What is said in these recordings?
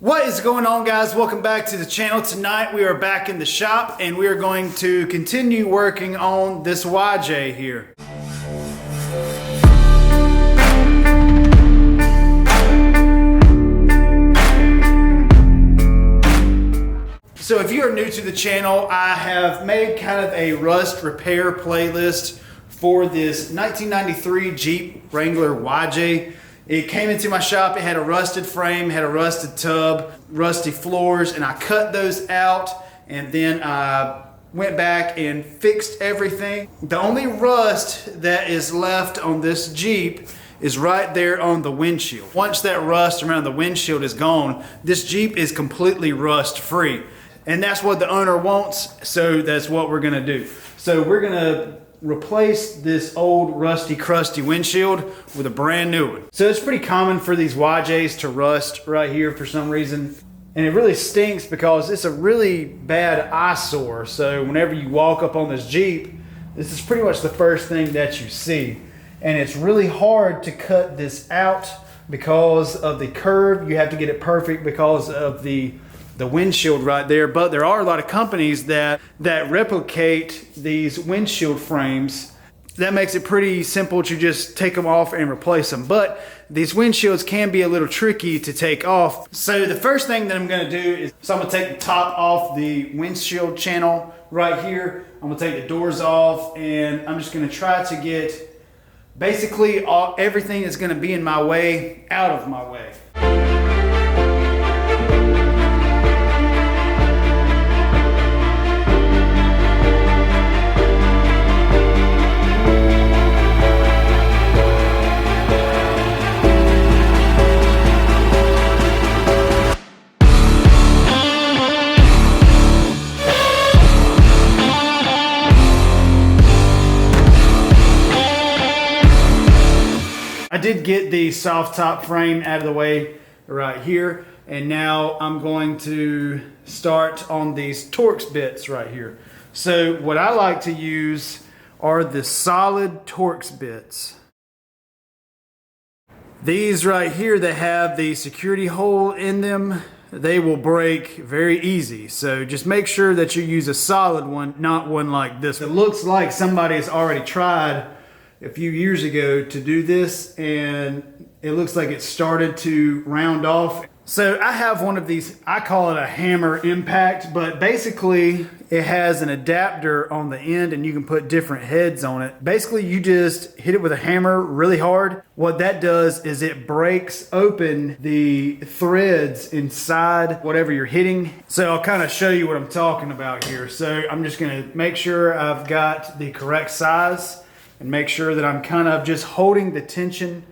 What is going on, guys? Welcome back to the channel. Tonight we are back in the shop and we are going to continue working on this YJ here. So if you are new to the channel, I have made kind of a rust repair playlist for this 1993 Jeep Wrangler YJ. It came into my shop, it had a rusted frame, had a rusted tub, rusty floors, and I cut those out and then I went back and fixed everything. The only rust that is left on this Jeep is right there on the windshield. Once that rust around the windshield is gone, this Jeep is completely rust free. And that's what the owner wants, so that's what we're gonna do. So we're gonna replace this old rusty crusty windshield with a brand new one. So it's pretty common for these YJs to rust right here for some reason. And it really stinks because it's a really bad eyesore. So whenever you walk up on this Jeep, this is pretty much the first thing that you see. And it's really hard to cut this out because of the curve. You have to get it perfect because of the windshield right there. But there are a lot of companies that replicate these windshield frames. That makes it pretty simple to just take them off and replace them. But these windshields can be a little tricky to take off. So the first thing that I'm gonna do is, I'm gonna take the top off the windshield channel right here. I'm gonna take the doors off and I'm just gonna try to get basically everything that's gonna be in my way out of my way. I did get the soft top frame out of the way right here, and now I'm going to start on these Torx bits right here. So what I like to use are the solid Torx bits. These right here that have the security hole in them, they will break very easy. So just make sure that you use a solid one, not one like this. It looks like somebody has already tried a few years ago to do this and it looks like it started to round off. So I have one of these, I call it a hammer impact, but basically it has an adapter on the end and you can put different heads on it. Basically you just hit it with a hammer really hard. What that does is it breaks open the threads inside whatever you're hitting. So I'll kind of show you what I'm talking about here. So I'm just gonna make sure I've got the correct size and make sure that I'm kind of just holding the tension.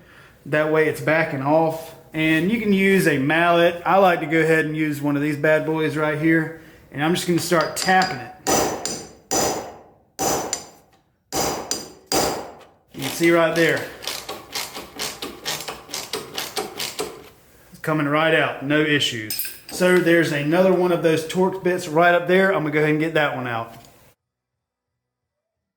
That way it's backing off. And you can use a mallet. I like to go ahead and use one of these bad boys right here. And I'm just gonna start tapping it. You can see right there. It's coming right out, no issues. So there's another one of those Torx bits right up there. I'm gonna go ahead and get that one out.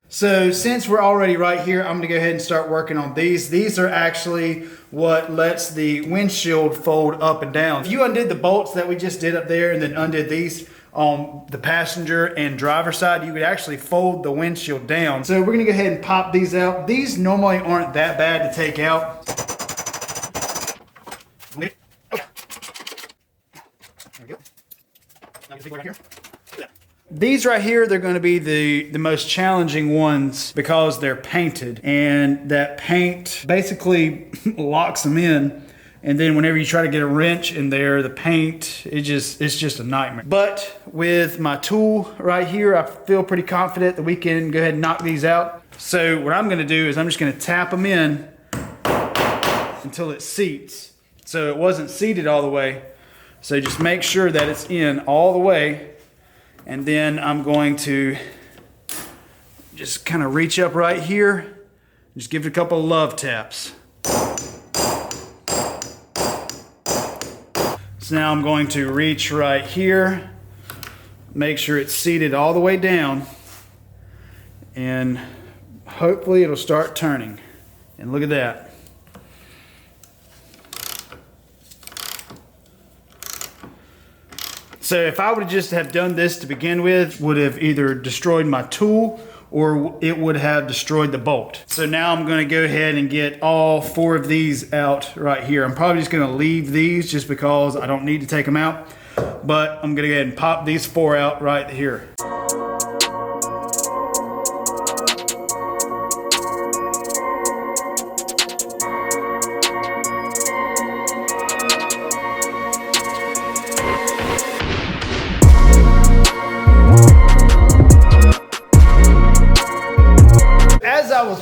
So since we're already right here, I'm gonna go ahead and start working on these. These are actually what lets the windshield fold up and down. If you undid the bolts that we just did up there and then undid these on the passenger and driver side, you could actually fold the windshield down. So we're gonna go ahead and pop these out. These normally aren't that bad to take out. There we go. Now right here. These right here, they're going to be the most challenging ones because they're painted and that paint basically locks them in, and then whenever you try to get a wrench in there, the paint, it's just a nightmare. But with my tool right here, I feel pretty confident that we can go ahead and knock these out. So what I'm going to do is I'm just going to tap them in until it seats. So it wasn't seated all the way, so just make sure that it's in all the way. And then I'm going to just kind of reach up right here, just give it a couple of love taps. So now I'm going to reach right here, make sure it's seated all the way down, and hopefully it'll start turning. And look at that. So if I would just have done this to begin with, would have either destroyed my tool or it would have destroyed the bolt. So now I'm gonna go ahead and get all 4 of these out right here. I'm probably just gonna leave these just because I don't need to take them out, but I'm gonna go ahead and pop these 4 out right here.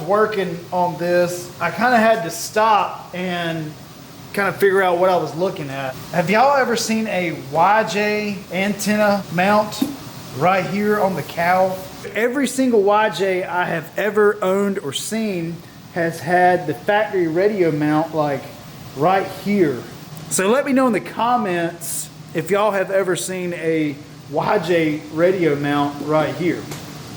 Working on this, I kind of had to stop and kind of figure out what I was looking at. Have y'all ever seen a YJ antenna mount right here on the cowl? Every single YJ I have ever owned or seen has had the factory radio mount like right here. So let me know in the comments if y'all have ever seen a YJ radio mount right here.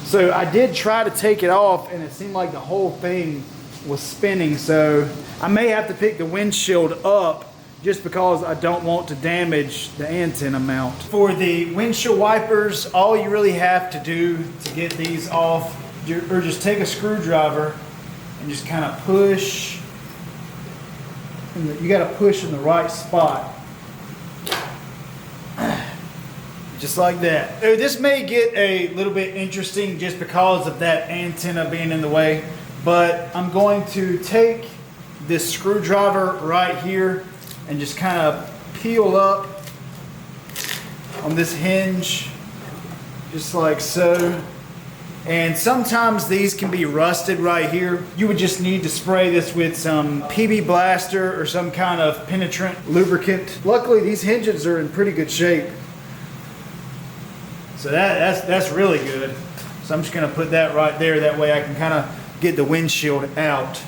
So I did try to take it off and it seemed like the whole thing was spinning. So I may have to pick the windshield up just because I don't want to damage the antenna mount. For the windshield wipers, all you really have to do to get these off, or just take a screwdriver and just kind of push. You got to push in the right spot. Just like that. This may get a little bit interesting just because of that antenna being in the way, but I'm going to take this screwdriver right here and just kind of peel up on this hinge, just like so. And sometimes these can be rusted right here. You would just need to spray this with some PB Blaster or some kind of penetrant lubricant. Luckily, these hinges are in pretty good shape. So that's really good. So I'm just gonna put that right there. That way I can kind of get the windshield out.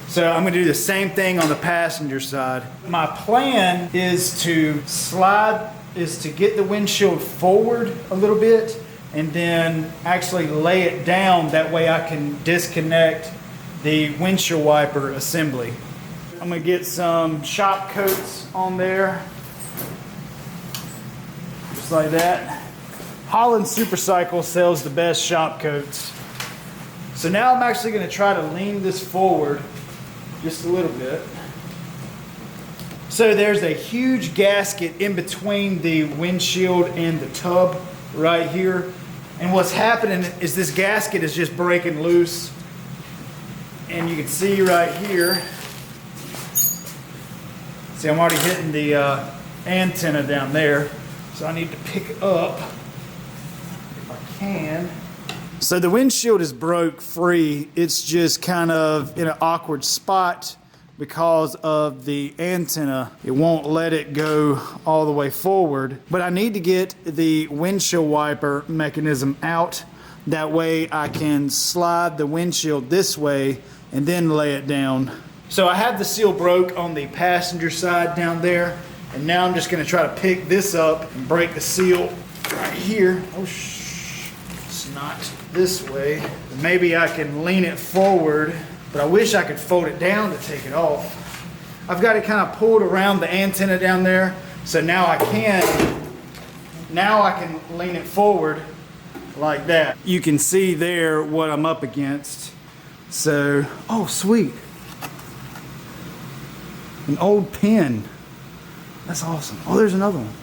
So I'm gonna do the same thing on the passenger side. My plan is to get the windshield forward a little bit and then actually lay it down. That way I can disconnect the windshield wiper assembly. I'm gonna get some shop coats on there. Just like that. Holland Supercycle sells the best shop coats. So now I'm actually going to try to lean this forward just a little bit. So there's a huge gasket in between the windshield and the tub right here. And what's happening is this gasket is just breaking loose. And you can see right here. See, I'm already hitting the antenna down there. So I need to pick up. So the windshield is broke free. It's just kind of in an awkward spot because of the antenna. It won't let it go all the way forward. But I need to get the windshield wiper mechanism out. That way I can slide the windshield this way and then lay it down. So I have the seal broke on the passenger side down there. And now I'm just gonna try to pick this up and break the seal right here. Oh, not this way. Maybe I can lean it forward, but I wish I could fold it down to take it off. I've got it kind of pulled around the antenna down there, so now I can lean it forward like that. You can see there what I'm up against. So, oh sweet. An old pin. That's awesome. Oh, there's another one.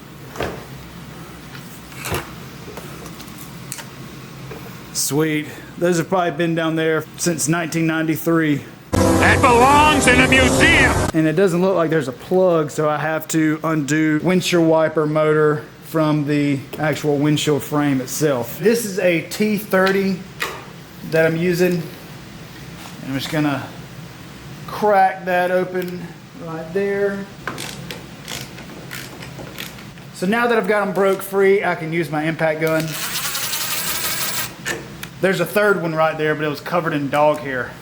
Sweet. Those have probably been down there since 1993. That belongs in a museum! And it doesn't look like there's a plug, so I have to undo windshield wiper motor from the actual windshield frame itself. This is a T30 that I'm using. And I'm just gonna crack that open right there. So now that I've got them broke free, I can use my impact gun. There's a third one right there, but it was covered in dog hair.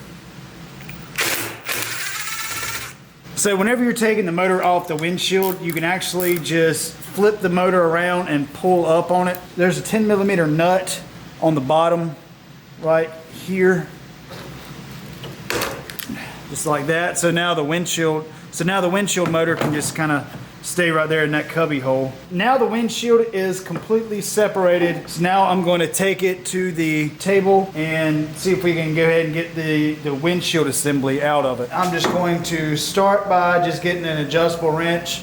So whenever you're taking the motor off the windshield, you can actually just flip the motor around and pull up on it. There's a 10mm nut on the bottom right here. Just like that. So now the windshield motor can just kind of stay right there in that cubby hole. Now the windshield is completely separated. So now I'm going to take it to the table and see if we can go ahead and get the windshield assembly out of it. I'm just going to start by just getting an adjustable wrench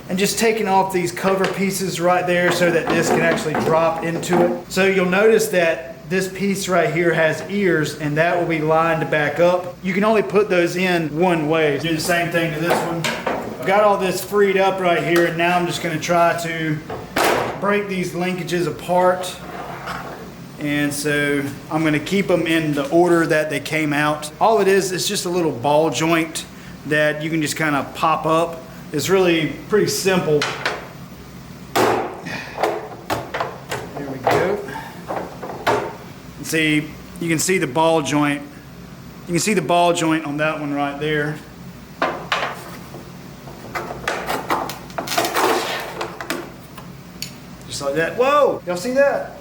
and just taking off these cover pieces right there so that this can actually drop into it. So you'll notice that this piece right here has ears, and that will be lined back up. You can only put those in one way. Do the same thing to this one. I've got all this freed up right here, and now I'm just going to try to break these linkages apart. And so I'm going to keep them in the order that they came out. All it is just a little ball joint that you can just kind of pop up. It's really pretty simple. There we go. See, you can see the ball joint. You can see the ball joint on that one right there. Just like that. Whoa! Y'all see that?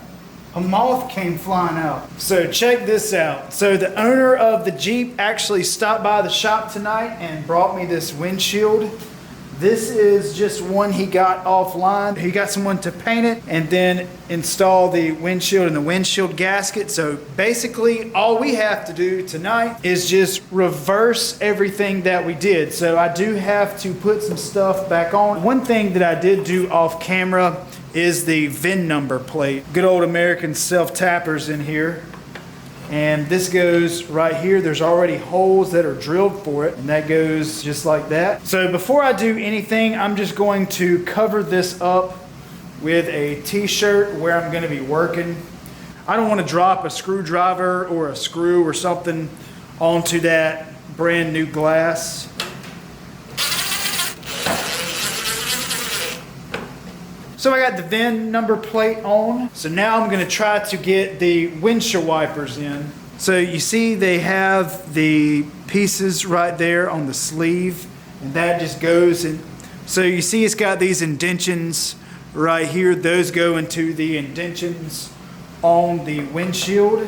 A moth came flying out. So check this out. So the owner of the Jeep actually stopped by the shop tonight and brought me this windshield. This is just one he got offline. He got someone to paint it and then install the windshield and the windshield gasket. So basically all we have to do tonight is just reverse everything that we did. So I do have to put some stuff back on. One thing that I did do off camera is the VIN number plate. Good old American self-tappers in here. And this goes right here. There's already holes that are drilled for it, and that goes just like that. So before I do anything, I'm just going to cover this up with a t-shirt where I'm going to be working. I don't want to drop a screwdriver or a screw or something onto that brand new glass. So I got the VIN number plate on. So now I'm going to try to get the windshield wipers in. So you see they have the pieces right there on the sleeve, and that just goes in. So you see it's got these indentions right here. Those go into the indentions on the windshield.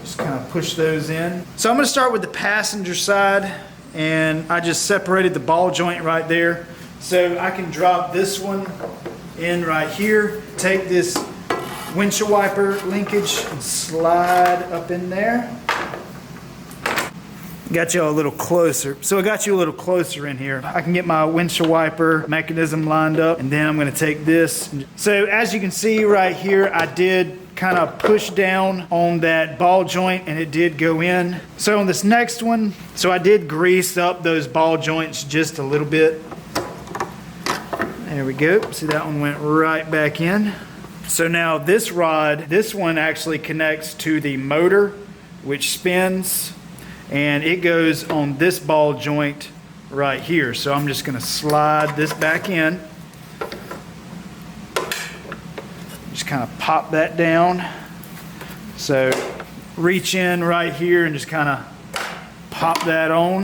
Just kind of push those in. So I'm going to start with the passenger side, and I just separated the ball joint right there. So I can drop this one in right here, take this windshield wiper linkage and slide up in there. Got you a little closer. So I got you a little closer in here. I can get my windshield wiper mechanism lined up, and then I'm going to take this. So as you can see right here, I did kind of push down on that ball joint and it did go in. So on this next one, so I did grease up those ball joints just a little bit. There we go. See, that one went right back in. So now this rod, this one actually connects to the motor, which spins, and it goes on this ball joint right here. So I'm just going to slide this back in. Just kind of pop that down. So reach in right here and just kind of pop that on.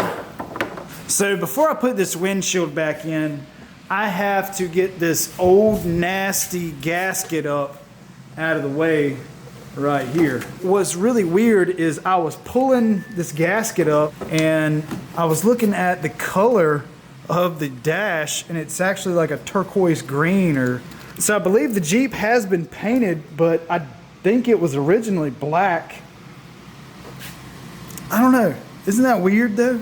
So before I put this windshield back in, I have to get this old nasty gasket up out of the way right here. What's really weird is I was pulling this gasket up and I was looking at the color of the dash, and it's actually like a turquoise green. Or so I believe the Jeep has been painted, but I think it was originally black. I don't know. Isn't that weird though?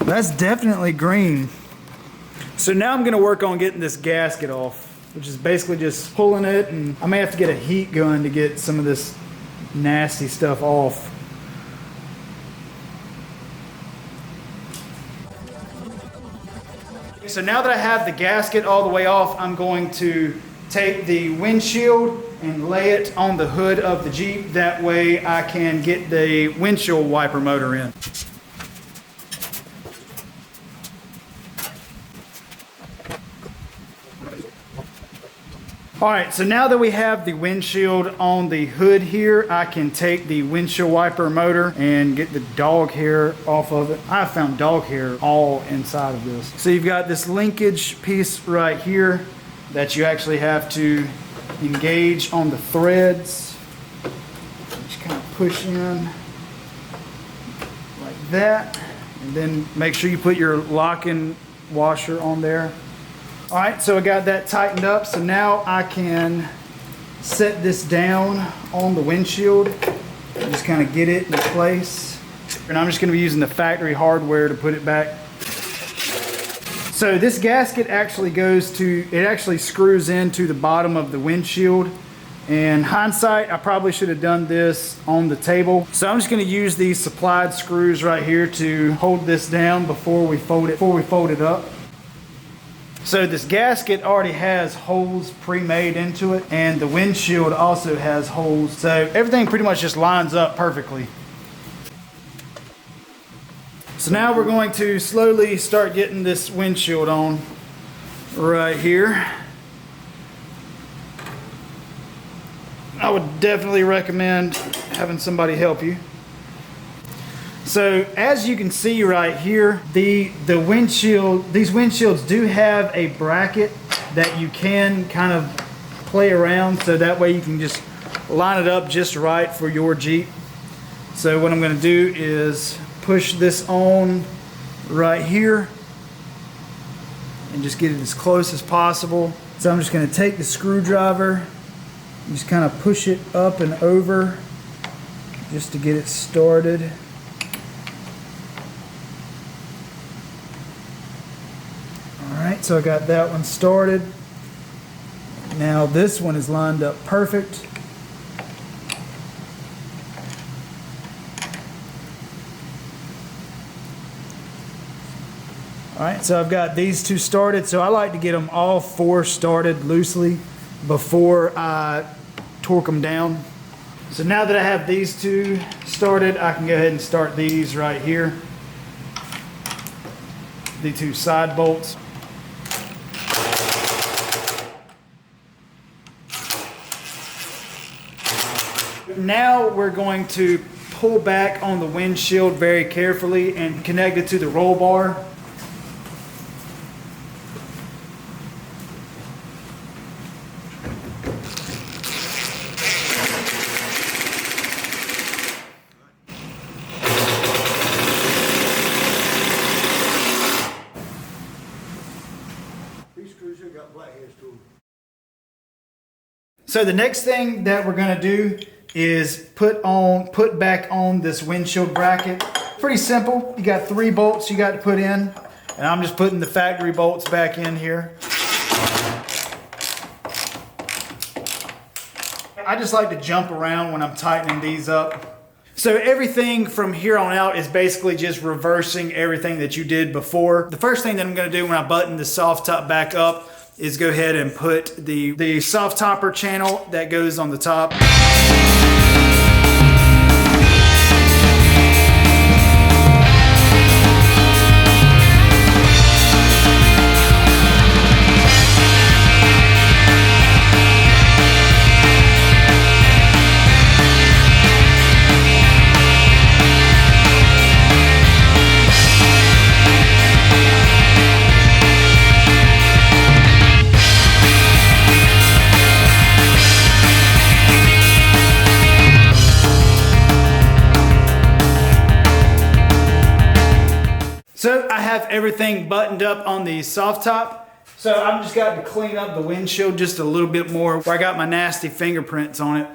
That's definitely green. So now I'm gonna work on getting this gasket off, which is basically just pulling it, and I may have to get a heat gun to get some of this nasty stuff off. So now that I have the gasket all the way off, I'm going to take the windshield and lay it on the hood of the Jeep. That way I can get the windshield wiper motor in. All right, so now that we have the windshield on the hood here, I can take the windshield wiper motor and get the dog hair off of it. I found dog hair all inside of this. So you've got this linkage piece right here that you actually have to engage on the threads. Just kind of push in like that. And then make sure you put your locking washer on there. All right, so I got that tightened up. So now I can set this down on the windshield and just kind of get it in place. And I'm just going to be using the factory hardware to put it back. So this gasket actually actually screws into the bottom of the windshield. And hindsight, I probably should have done this on the table. So I'm just going to use these supplied screws right here to hold this down before we fold it up. So this gasket already has holes pre-made into it, and the windshield also has holes. So everything pretty much just lines up perfectly. So now we're going to slowly start getting this windshield on right here. I would definitely recommend having somebody help you. So as you can see right here, the windshield, these windshields do have a bracket that you can kind of play around, so that way you can just line it up just right for your Jeep. So what I'm going to do is push this on right here and just get it as close as possible. So I'm just going to take the screwdriver, just kind of push it up and over just to get it started. Alright, so I got that one started. Now this one is lined up perfect. Alright, so I've got these two started. So I like to get them all four started loosely before I torque them down. So now that I have these two started, I can go ahead and start these right here. The two side bolts. Now we're going to pull back on the windshield very carefully and connect it to the roll bar. So the next thing that we're going to do is put back on this windshield bracket. Pretty simple. You got 3 bolts you got to put in, and I'm just putting the factory bolts back in here. I just like to jump around when I'm tightening these up. So everything from here on out is basically just reversing everything that you did before. The first thing that I'm going to do when I button the soft top back up is go ahead and put the soft topper channel that goes on the top. So I have everything buttoned up on the soft top. So I've just got to clean up the windshield just a little bit more where I got my nasty fingerprints on it.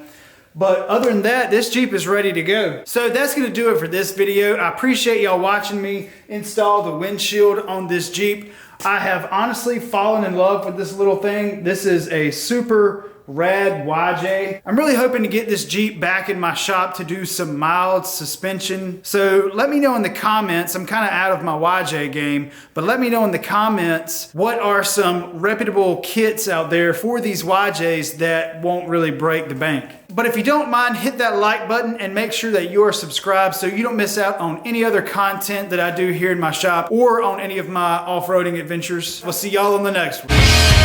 But other than that, this Jeep is ready to go. So that's going to do it for this video. I appreciate y'all watching me install the windshield on this Jeep. I have honestly fallen in love with this little thing. This is a super rad YJ. I'm really hoping to get this Jeep back in my shop to do some mild suspension. So let me know in the comments, I'm kind of out of my YJ game, but let me know in the comments what are some reputable kits out there for these YJs that won't really break the bank. But if you don't mind, hit that like button and make sure that you are subscribed so you don't miss out on any other content that I do here in my shop or on any of my off-roading adventures. We'll see y'all on the next one.